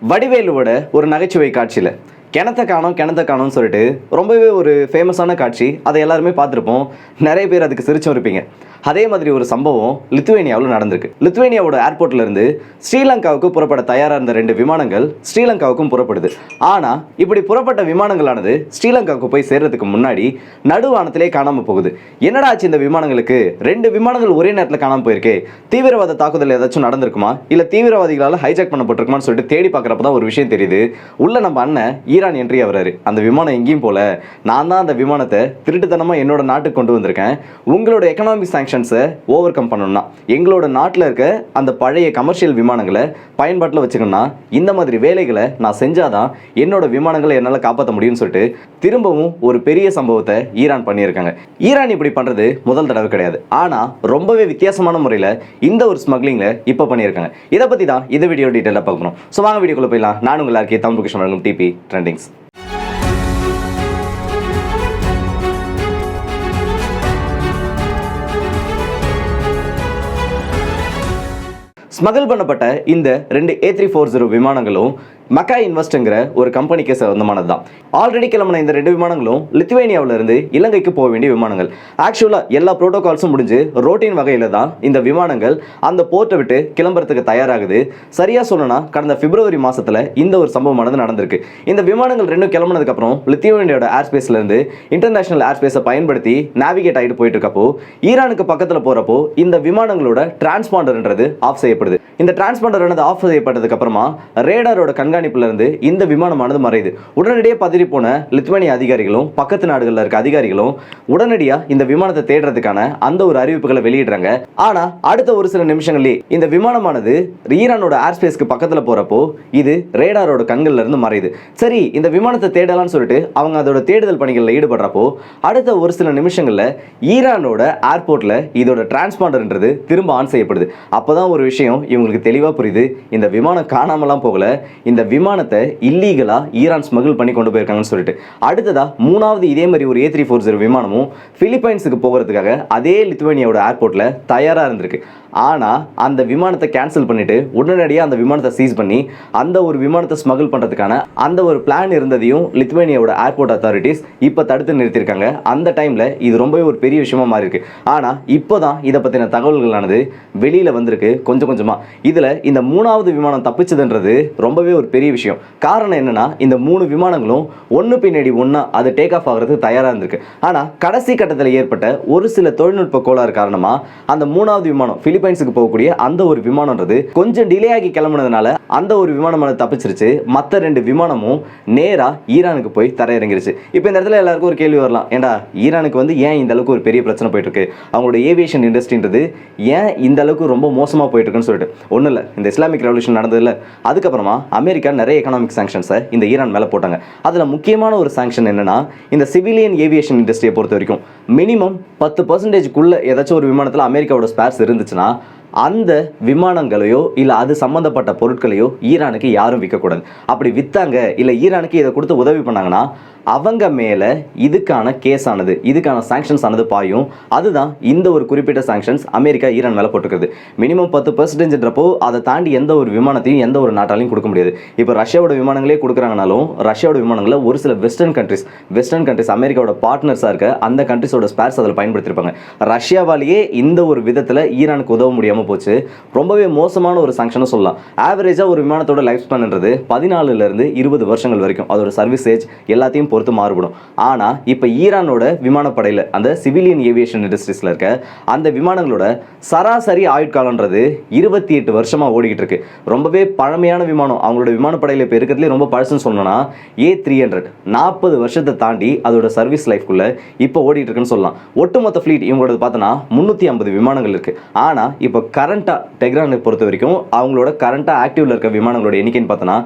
வடிவேலுவோட ஒரு நகைச்சுவை காட்சியில் கிணத்த காணோம்னு சொல்லிட்டு ரொம்பவே ஒரு ஃபேமஸான காட்சி. அதை எல்லாருமே பார்த்துருப்போம். நிறைய பேர் அதுக்கு சிரிச்சும் இருப்பீங்க. அதே மாதிரி ஒரு சம்பவம் லித்துவேனியாவில் நடந்திருக்கு. லித்துவேனியாவோட ஏர்போர்ட்ல இருந்து ஸ்ரீலங்காவுக்கு புறப்பட தயாராக இருந்த 2 விமானங்கள் ஸ்ரீலங்காவுக்கும் புறப்படுது. ஆனால் இப்படி புறப்பட்ட விமானங்களானது ஸ்ரீலங்காவுக்கு போய் சேர்றதுக்கு முன்னாடி நடுவானத்திலே காணாமல் போகுது. என்னடா ஆச்சு இந்த விமானங்களுக்கு? 2 விமானங்கள் ஒரே நேரத்தில் காணாமல் போயிருக்கே. தீவிரவாத தாக்குதல் ஏதாச்சும் நடந்திருக்குமா, இல்லை தீவிரவாதிகளால் ஹைஜாக் பண்ணப்பட்டிருக்குமான்னு சொல்லிட்டு தேடி பார்க்குறப்ப தான் ஒரு விஷயம் தெரியுது. உள்ள நம்ம அண்ணன் ஈரான் என்ட்ரி ஆகிறாரு. அந்த விமானம் எங்கேயும் போல, நான் தான் அந்த விமானத்தை திருட்டுத்தனமாக என்னோட நாட்டுக்கு கொண்டு வந்திருக்கேன். உங்களோட எக்கனாமிக் சாங்ஷன்ஸை ஓவர் கம் பண்ணணும்னா, எங்களோட நாட்டில் இருக்க அந்த பழைய கமர்ஷியல் விமானங்களை பயன்பாட்டில் வச்சுக்கணும்னா, இந்த மாதிரி வேலைகளை நான் செஞ்சாதான் என்னோட விமானங்களை என்னால் காப்பாற்ற முடியும்னு சொல்லிட்டு திரும்பவும் ஒரு பெரிய சம்பவத்தை ஈரான் பண்ணியிருக்காங்க. ஈரான் இப்படி பண்ணுறது முதல் தடவை கிடையாது. ஆனால் ரொம்பவே வித்தியாசமான முறையில் இந்த ஒரு ஸ்மக்லிங்கில் இப்போ பண்ணியிருக்காங்க. இதை பற்றி தான் இந்த வீடியோ டீட்டெயிலாக பார்க்கணும். ஸோ வாங்க வீடியோக்குள்ளே போயிடலாம். நான் உங்கள் எல்லாருக்கே தமிழ் பொக்கிஷம் வழங்கும் டிபி ட்ரெண்டிங்ஸ். ஸ்மகிள் பண்ணப்பட்ட இந்த 2 A340 விமானங்களும் மக்காய் இன்வெஸ்ட்ங்கிற ஒரு கம்பெனிக்கு சொந்தமானது தான். ஆல்ரெடி கிளம்பின இந்த 2 விமானங்களும் லித்துவேனியாவில் இருந்து இலங்கைக்கு போக வேண்டிய விமானங்கள். ஆக்சுவலாக எல்லா ப்ரோட்டோகால்ஸும் முடிஞ்சு ரோட்டின் வகையில் தான் இந்த விமானங்கள் அந்த போர்ட்டை விட்டு கிளம்புறதுக்கு தயாராகுது. சரியாக சொல்லணும்னா கடந்த பிப்ரவரி மாதத்தில் இந்த ஒரு சம்பவமானது நடந்திருக்கு. இந்த விமானங்கள் 2 கிளம்பினதுக்கப்புறம் லித்துவேனியாவோட ஏர்ஸ்பேஸ்லேருந்து இன்டர்நேஷனல் ஏர்ஸ்பேஸை பயன்படுத்தி நேவிகேட் ஆகிட்டு போயிட்டு இருக்கப்போ ஈரானுக்கு பக்கத்தில் போகிறப்போ இந்த விமானங்களோட டிரான்ஸ்பாண்டர்ன்றது ஆஃப் செய்யப்படுது. இந்த டிரான்ஸ்பாண்டர் ஆஃப் செய்யப்பட்டதுக்கு அப்புறமா ரேடாரோட கண்காணிப்புல இருந்து இந்த விமானமானது மறையுது. உடனடியே பதறி போன லித்துவேனியா அதிகாரிகளும் பக்கத்து நாடுகளில் இருக்க அதிகாரிகளும் உடனடியாக இந்த விமானத்தை தேடுறதுக்கான அந்த ஒரு அறிவிப்புகளை வெளியிடுறாங்க. ஆனா அடுத்த ஒரு சில நிமிஷங்களே இந்த விமானமானது ஈரானோட ஏர்ஸ்பேஸ்க்கு பக்கத்தில் போறப்போ இது ரேடாரோட கண்கள்ல இருந்து மறையுது. சரி, இந்த விமானத்தை தேடலாம்னு சொல்லிட்டு அவங்க அதோட தேடுதல் பணிகளில் ஈடுபடுறப்போ அடுத்த ஒரு சில நிமிஷங்கள்ல ஈரானோட ஏர்போர்ட்ல இதோட டிரான்ஸ்பாண்டர்ன்றது திரும்ப ஆன் செய்யப்படுது. அப்பதான் ஒரு விஷயம் இவங்களுக்கு தெளிவா புரியுது. இந்த விமானம் காணாமலாம் போகல, இந்த விமானத்தை இல்லீகலா ஈரான் ஸ்மகிள் பண்ணி கொண்டு போயிருக்காங்கன்னு சொல்லிட்டு. அடுத்ததா 3வது இதே மாதிரி ஒரு A340 விமானமும் பிலிப்பைன்ஸுக்கு போகிறதுக்காக அதே லித்துவேனியாவோட ஏர்போர்ட்ல தயாரா இருந்திருக்கு. ஆனா அந்த விமானத்தை கேன்சல் பண்ணிட்டு உடனடியாக அந்த விமானத்தை சீஸ் பண்ணி அந்த ஒரு விமானத்தை ஸ்மகிள் பண்றதுக்கான அந்த ஒரு பிளான் இருந்ததையும் லித்துவேனியாவோட ஏர்போர்ட் அத்தாரிட்டிஸ் இப்ப தடுத்து நிறுத்திருக்காங்க. அந்த டைம்ல இது ரொம்பவே ஒரு பெரிய விஷயமா மாறி இருக்கு. ஆனா இப்போதான் இதை பத்தின தகவல்களானது வெளியில வந்திருக்கு கொஞ்சம் கொஞ்சமா. இதுல இந்த 3வது விமானம் தப்பிச்சதுன்றது ரொம்பவே ஒரு பெரிய விஷயம். காரணம் என்னன்னா, இந்த 3 விமானங்களும் ஒன்னு பின்னாடி ஒன்னா அது டேக் ஆஃப் ஆகிறதுக்கு தயாரா இருந்திருக்கு. ஆனா கடைசி கட்டத்தில் ஏற்பட்ட ஒரு சில தொழில்நுட்ப கோளாறு காரணமா அந்த 3வது விமானம் பிலிப்பைன்ஸுக்கு போகக்கூடிய அந்த ஒரு விமானம்ன்றது கொஞ்சம் டிலே ஆகி கிளம்புனதுனால அந்த ஒரு விமானமானது தப்பிச்சிருச்சு. மற்ற 2 விமானமும் நேரா ஈரானுக்கு போய் தரையிறங்கிருச்சு. இப்போ இந்த இடத்துல எல்லாருக்கும் ஒரு கேள்வி வரலாம், ஏண்டா ஈரானுக்கு ஏன் இந்த அளவுக்கு ஒரு பெரிய பிரச்சனை போயிட்டு இருக்கு, அவங்களோட ஏவியேஷன் இண்டஸ்ட்ரின்றது ஏன் இந்த அளவுக்கு ரொம்ப மோசமா போயிட்டு இருக்குன்னு சொல்லிட்டு. ஒன்றும் இல்லை, இந்த இஸ்லாமிக் ரெவல்யூஷன் நடந்ததில்ல, அதுக்கப்புறமா அமெரிக்கா நிறைய எக்கனாமிக் சாங்ஷன்ஸை இந்த ஈரான் மேலே போட்டாங்க. அதில் முக்கியமான ஒரு சாங்ஷன் என்னன்னா, இந்த சிவிலியன் ஏவியேஷன் இண்டஸ்ட்ரியை பொறுத்த வரைக்கும் மினிமம் 10% ஏதாச்சும் ஒரு விமானத்தில் அமெரிக்காவோட ஸ்பேர்ஸ் இருந்துச்சுன்னா அந்த விமானங்களையோ இல்லை அது சம்மந்தப்பட்ட பொருட்களையோ ஈரானுக்கு யாரும் விற்கக்கூடாது. அப்படி விற்றாங்க இல்லை ஈரானுக்கு இதை கொடுத்து உதவி பண்ணாங்கன்னா அவங்க மேலே இதுக்கான கேஸ் ஆனது, இதுக்கான சாங்ஷன்ஸ் ஆனது பாயும். அதுதான் இந்த ஒரு குறிப்பிட்ட சாங்ஷன்ஸ் அமெரிக்கா ஈரான் மேலே போட்டுக்கிறது. மினிமம் 10%ன்றப்போ அதை தாண்டி எந்த ஒரு விமானத்தையும் எந்த ஒரு நாட்டாலையும் கொடுக்க முடியாது. இப்போ ரஷ்யாவோட விமானங்களே கொடுக்குறாங்கனாலும் ரஷ்யாவோட விமானங்களை ஒரு சில வெஸ்டர்ன் கண்ட்ரிஸ் அமெரிக்காவோட பார்ட்னர்ஸாக இருக்க அந்த கண்ட்ரிஸோட ஸ்பேர்ஸ் அதில் பயன்படுத்தியிருப்பாங்க. ரஷ்யாவாலேயே இந்த ஒரு விதத்தில் ஈரானுக்கு உதவ முடியாமல் போச்சு. ரொம்பவே மோசமான ஒரு சாங்ஷனும் சொல்லலாம். ஆவரேஜாக ஒரு விமானத்தோட லைஃப் ஸ்பேன்ன்றது 14 to 20 வருஷங்கள் வரைக்கும் அதோட சர்வீஸ் ஏஜ் எல்லாத்தையும் பொறுத்து மாறுபடும். ஆனா இப்ப ஈரானோட விமானப்படையில அந்த சிவிலியன் ஏவியேஷன் இண்டஸ்ட்ரீஸ்ல இருக்க அந்த விமானங்களோட சராசரி ஆயுட்காலம்ன்றது 28 வருஷமா ஓடிக்கிட்டு இருக்கு. ரொம்பவே பழமையான விமானம். அவங்களோட விமானப்படையில இப்ப இருக்கிறதுலே ரொம்ப பழசுன்னு சொன்னோம்னா A300 40 வருஷத்தை தாண்டி அதோட சர்வீஸ் லைஃப்குள்ள இப்ப ஓடிட்டு இருக்குன்னு சொல்லலாம். ஒட்டுமொத்த ஃபிளீட் இவங்களோட பார்த்தோன்னா 350 விமானங்கள் இருக்கு. ஆனா இப்ப கரண்டா டெஹ்ரானை பொறுத்த வரைக்கும் அவங்களோட கரண்டா ஆக்டிவ்ல இருக்க விமானங்களோட எண்ணிக்கைன்னு பார்த்தோன்னா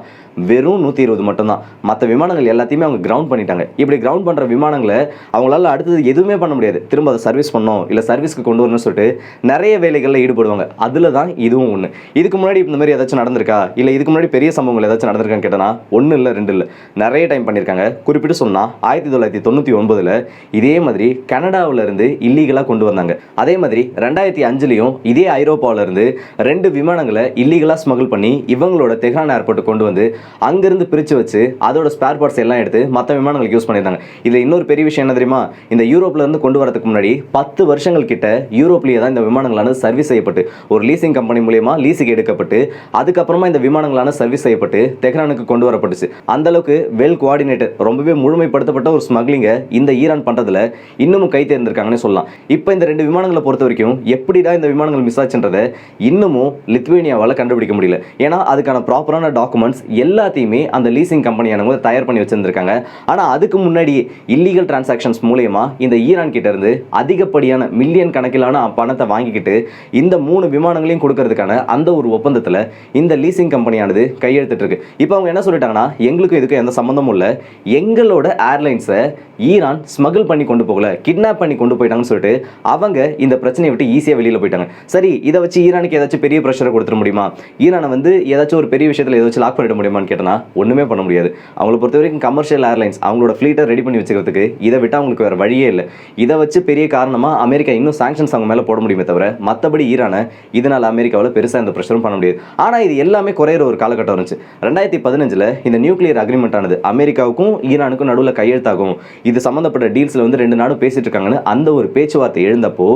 வெறும் 120 மட்டும்தான். மற்ற விமானங்கள் எல்லாத்தையுமே அவங்க கிரவுண்ட் பண்ணிட்டாங்க. இப்படி கிரவுண்ட் பண்ணுற விமானங்களை அவங்களால அடுத்தது எதுவுமே பண்ண முடியாது. திரும்ப அதை சர்வீஸ் பண்ணணும் இல்லை சர்வீஸ்க்கு கொண்டு வரணும்னு சொல்லிட்டு நிறைய வேலைகளில் ஈடுபடுவாங்க. அதில் தான் இதுவும் ஒன்று. இதுக்கு முன்னாடி இந்த மாதிரி ஏதாச்சும் நடந்திருக்கா, இல்லை இதுக்கு முன்னாடி பெரிய சம்பவங்கள் ஏதாச்சும் நடந்திருக்கான்னு கேட்டனா 1 இல்லை 2 இல்லை, நிறைய டைம் பண்ணியிருக்காங்க. குறிப்பிட்டு சொன்னால் 1999 இதே மாதிரி கனடாவில் இருந்து இல்லீகலாக கொண்டு வந்தாங்க. அதே மாதிரி 2005 இதே ஐரோப்பாவில் இருந்து 2 விமானங்களை இல்லீகலாக ஸ்மகிள் பண்ணி இவங்களோட தெஹ்ரான் ஏர்போர்ட்டுக்கு கொண்டு வந்து அங்கிருந்து பிரித்து வச்சு அதோட ஸ்பேர் பார்ட்ஸ் எல்லாம் எடுத்து மற்ற விமானங்களுக்கு யூஸ் பண்ணியிருந்தாங்க. இதில் இன்னொரு பெரிய விஷயம் என்ன தெரியுமா, இந்த யூரோப்ல இருந்து கொண்டு வரதுக்கு முன்னாடி 10 வருஷங்கள் கிட்ட யூரோப்லேயே தான் இந்த விமானங்களான சர்வீஸ் செய்யப்பட்டு ஒரு லீசிங் கம்பெனி மூலியமா லீஸுக்கு எடுக்கப்பட்டு அதுக்கப்புறமா இந்த விமானங்களான சர்வீஸ் செய்யப்பட்டு தெஹ்ரானுக்கு கொண்டு வரப்பட்டுச்சு. அந்த அளவுக்கு வெல் கோஆர்டினேட்டட், ரொம்பவே முழுமைப்படுத்தப்பட்ட ஒரு ஸ்மக்லிங்கை இந்த ஈரான் பண்றதுல இன்னமும் கை தேர்ந்திருக்காங்கன்னு சொல்லலாம். இப்போ இந்த 2 விமானங்களை பொறுத்த வரைக்கும் எப்படிடா இந்த விமானங்கள் மிஸ் ஆச்சுன்றதை இன்னமும் லித்வேனியாவால் கண்டுபிடிக்க முடியல. ஏன்னா அதுக்கான ப்ராப்பரான டாக்குமெண்ட்ஸ் எல்லாத்தையுமே அந்த லீசிங் கம்பெனியானவங்க தயார் பண்ணி வச்சிருந்திருக்காங்க. ஆனால் அதுக்கு முன்னாடி இல்லீகல் டிரான்சாக்ஷன்ஸ் மூலயமா இந்த ஈரான் கிட்ட இருந்து அதிகப்படியான மில்லியன் கணக்கிலான பணத்தை வாங்கிக்கிட்டு இந்த 3 விமானங்களையும் கொடுக்கறதுக்கான அந்த ஒரு ஒப்பந்தத்தில் இந்த லீசிங் கம்பெனியானது கையெழுத்திட்டு இருக்கு. இப்போ அவங்க என்ன சொல்லிட்டாங்கன்னா, எங்களுக்கு இதுக்கு எந்த சம்மந்தமும் இல்லை, எங்களோட ஏர்லைன்ஸை ஈரான் ஸ்மகிள் பண்ணி கொண்டு போகல, கிட்னாப் பண்ணி கொண்டு போயிட்டாங்கன்னு சொல்லிட்டு அவங்க இந்த பிரச்சனையை விட்டு ஈஸியாக வெளியில் போயிட்டாங்க. சரி, இதை வச்சு ஈரானுக்கு ஏதாச்சும் பெரிய ப்ரெஷரை கொடுத்துட முடியுமா, ஈரானை ஏதாச்சும் ஒரு பெரிய விஷயத்தில் ஏதாச்சும் லாக் பண்ணிட முடியுமான்னு கேட்டனா ஒன்றுமே பண்ண முடியாது. அவங்களை பொறுத்த வரைக்கும் கமர்ஷியல் ஏர்லைன்ஸ் அவங்களோட ஃப்ளீட்டை ரெடி பண்ணி வச்சுக்கிறதுக்கு இதை விட்டு அவங்களுக்கு வேறு வழியே இல்லை. இதை வச்சு பெரிய காரணமாக அமெரிக்கா இன்னும் சாங்ஷன்ஸ் அவங்க மேலே போட முடியுமே தவிர மற்றபடி ஈரானை இதனால் அமெரிக்காவில் பெருசாக இந்த ப்ரெஷரும் பண்ண முடியாது. ஆனால் இது எல்லாமே குறையிற ஒரு காலகட்டம் இருந்துச்சு. 2015 இந்த நியூக்ளியர் அக்ரிமெண்ட் ஆனது அமெரிக்காவுக்கும் ஈரானுக்கும் நடுவில் கையெழுத்தாகும், இது சம்மந்தப்பட்ட டீல்ஸில் 2 நாடும் பேசிட்டு இருக்காங்கன்னு அந்த ஒரு பேச்சுவார்த்தை எழுந்தப்போ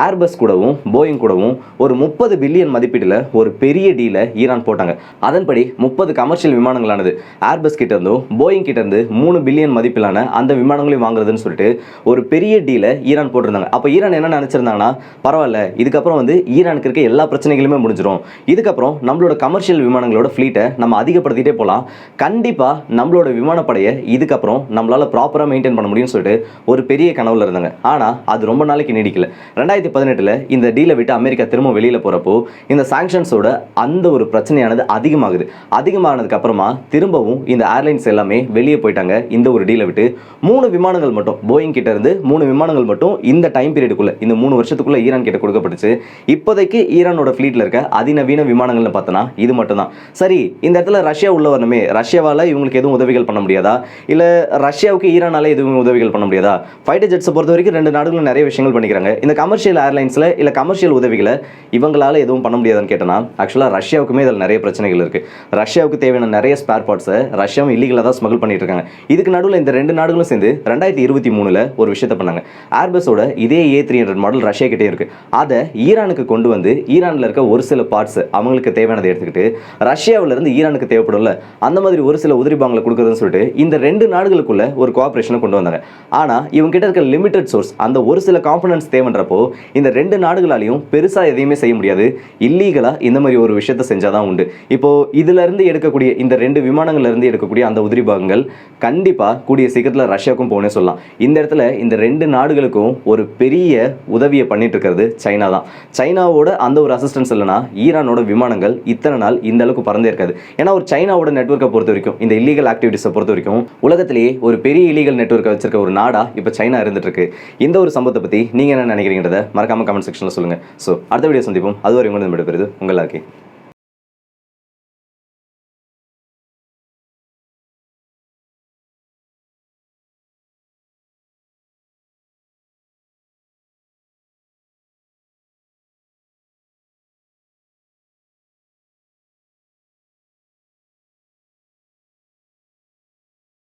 ஏர்பஸ் கூடவும் போயிங் கூடவும் ஒரு 30 பில்லியன் மதிப்பீட்டில் ஒரு பெரிய டீலை ஈரான் போட்டாங்க. அதன்படி 30 கமர்ஷியல் விமானங்களானது ஏர்பஸ் கிட்ட இருந்தும் போயிங் கிட்ட இருந்து 3 பில்லியன் மதிப்பிலான அந்த விமானங்களையும் வாங்குறதுன்னு சொல்லிட்டு ஒரு பெரிய டீலை ஈரான் போட்டிருந்தாங்க. அப்போ ஈரான் என்ன நினைச்சிருந்தாங்கன்னா, பரவாயில்ல, இதுக்கப்புறம் ஈரானுக்கு இருக்க எல்லா பிரச்சனைகளுமே முடிஞ்சிடும், இதுக்கப்புறம் நம்மளோட கமர்ஷியல் விமானங்களோட ஃப்ளீட்டை நம்ம அதிகப்படுத்திட்டே போகலாம், கண்டிப்பாக நம்மளோட விமானப்படையை இதுக்கப்புறம் நம்மளால ப்ராப்பராக மெயின்டைன் பண்ண முடியும்னு சொல்லிட்டு ஒரு பெரிய கனவுல இருந்தாங்க. ஆனால் அது ரொம்ப நாளைக்கு நீடிக்கல. 2018 இந்த டீலை விட்டு அமெரிக்கா திரும்ப வெளியில் போகிறப்போ இந்த சாங்ஷன்ஸோட அந்த ஒரு பிரச்சனையானது அதிகமானதுக்கு அப்புறமா திரும்பவும் இந்த ஏர்லைன்ஸ் எல்லாமே வெளியே போயிட்டாங்க. இந்த ஒரு டீலை விட்டு 3 விமானங்கள் மட்டும் போயிங் கிட்ட இருந்து 3 விமானங்கள் மட்டும் இந்த டைம் பீரியடுக்குள்ள இந்த 3 வருஷத்துக்குள்ள ஈரான் கிட்ட கொடுக்கப்பட்டுச்சு. இப்போதைக்கு ஈரானோட ஃப்ளீட்ல இருக்க அதிநவீன விமானங்கள்னு பார்த்தோன்னா இது மட்டும் தான். சரி, இந்த இடத்துல ரஷ்யா உள்ள வரணுமே, ரஷ்யாவால் இவங்களுக்கு எதுவும் உதவிகள் பண்ண முடியாதா, இல்லை ரஷ்யாவுக்கு ஈரானால எதுவும் உதவிகள் பண்ண முடியாதா? ஃபைட்டர் ஜெட்ஸை பொறுத்த வரைக்கும் 2 நாடுகளும் நிறைய விஷயங்கள் பண்ணிக்கிறாங்க. இந்த கமர்ஷியல் ஏர்லைன்ஸில் இல்லை கமர்ஷியல் உதவிகளை இவங்களால எதுவும் பண்ண முடியாதுன்னு கேட்டனா ஆக்சுவலாக ரஷ்யாவுக்குமே இதில் நிறைய பிரச்சனைகள் இருக்குது. ரஷ்யாவுக்கு தேவையான நிறைய ஸ்பேர் பார்ட்ஸை ரஷ்யாவும் இல்லீகலாக தான் ஸ்மகிள் பண்ணிட்டு இருக்காங்க. இதுக்கு நடுவில் இந்த 2 நாடுகளும் சேர்ந்து 2023 ஒரு விஷயத்தை பண்ணாங்க. ஏர்பஸோட இதே A300 மாடல் ரஷ்யா கிட்டே இருக்குது. அதை ஈரானுக்கு கொண்டு வந்து ஈரானில் இருக்க ஒரு சில பார்ட்ஸ் அவங்களுக்கு தேவையானதை எடுத்துக்கிட்டு ரஷ்யாவிலிருந்து ஈரானுக்கு தேவைப்படும்ல அந்த மாதிரி ஒரு சில உதிரி பாகங்களை கொடுக்குறதுன்னு சொல்லிட்டு இந்த 2 நாடுகளுக்குள்ள ஒரு கோஆப்ரேஷனை கொண்டு வந்தாங்க. ஆனால் இவங்க கிட்ட இருக்க லிமிடெட் சோர்ஸ் அந்த ஒரு சில காம்பனன்ட்ஸ் தேவைன்றப்போ இந்த 2 நாடுகளாலையும் பெருசாக எதையுமே செய்ய முடியாது. இல்லீகலாக இந்த மாதிரி ஒரு விஷயத்தை செஞ்சாதான் உண்டு. இப்போ இதுல இருந்து எடுக்கக்கூடிய இந்த 2 விமானங்கள்ல இருந்து எடுக்கக்கூடிய அந்த உதிரி பாகங்கள் கண்டிப்பாக கூடிய சீக்கிரத்தில் ரஷ்யாவுக்கும் போகணும்னு சொல்லலாம். இந்த இடத்துல இந்த 2 நாடுகளுக்கும் ஒரு பெரிய உதவியை பண்ணிட்டு இருக்கிறது சைனா தான். சைனாவோட அந்த ஒரு அசிஸ்டன்ஸ் இல்லைனா ஈரானோட விமானங்கள் இத்தனை நாள் இந்த அளவுக்கு பறந்தே இருக்காது. ஏன்னா ஒரு சைனாவோட நெட்வொர்க்கை பொறுத்த வரைக்கும் இந்த இல்லீகல் ஆக்டிவிட்டிஸை பொறுத்த வரைக்கும் உலகத்திலேயே ஒரு பெரிய இல்லீகல் நெட்வொர்க்கை வச்சிருக்க ஒரு நாடா இப்போ சைனா இருந்துட்டு இருக்கு. இந்த ஒரு சம்பவத்தை பற்றி நீங்க என்ன நினைக்கிறீங்கிறத மறக்காம கமெண்ட் செக்ஷன்ல சொல்லுங்க. ஸோ அடுத்த வீடியோ சந்திப்போம். அதுவரை உங்களது விடைபெறுது உங்கள் ஆர்கே.